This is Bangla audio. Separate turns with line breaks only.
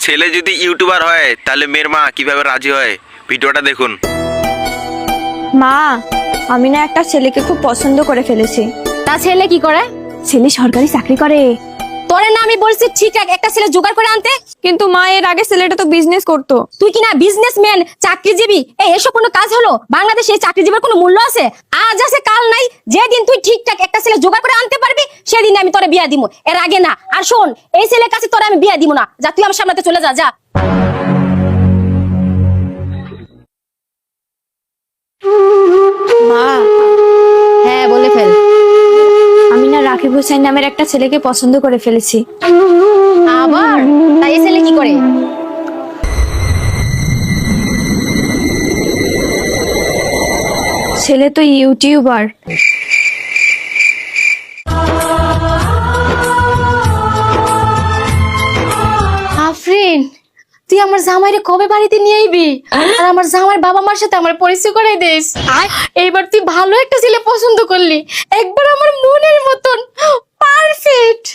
ছেলে যদি ইউটিউবার হয় তাহলে মেয়ের মা কিভাবে রাজি হয়, ভিডিওটা দেখুন।
মা, আমি না একটা ছেলেকে খুব পছন্দ করে ফেলেছি।
তা ছেলে কি করে?
ছেলে সরকারি চাকরি করে।
তোরে না আমি বলছি ঠিক একটা ছেলে জোগাড় করে আনতে।
কিন্তু মা, এর আগে ছেলেটা তো বিজনেস করতো।
তুই কি না বিজনেসম্যান, চাকরিজীবী? এসব কোনো কাজ হলো? বাংলাদেশে এই চাকরিজীবীর কোনো মূল্য আছে? আজ আছে কাল নাই। যেদিন তুই ঠিকঠাক একটা ছেলে জোগাড় করে আনতে পারবি সেদিন আমি তোরে বিয়া দিব, এর আগে না। আর শোন, এই ছেলের কাছে তোরে আমি বিয়া দিব না। যা, তুই আমার সামনে চলে যা।
মা,
হ্যাঁ বলে ফেল।
আমি না রাকিব হোসেন নামের একটা ছেলেকে পছন্দ করে ফেলেছি।
আবার? তাই এই ছেলে কি করে?
ছেলে তো ইউটিউবার।
আফরিন, তুই আমার জামাইরে কবে বাড়িতে নিয়ে আইবি? আর আমার জামাইয়ের বাবা মার সাথে আমার পরিচয় করাই দিস। এইবার তুই ভালো একটা ছেলে পছন্দ করলি, একবার আমার মনের মতন পারফেক্ট।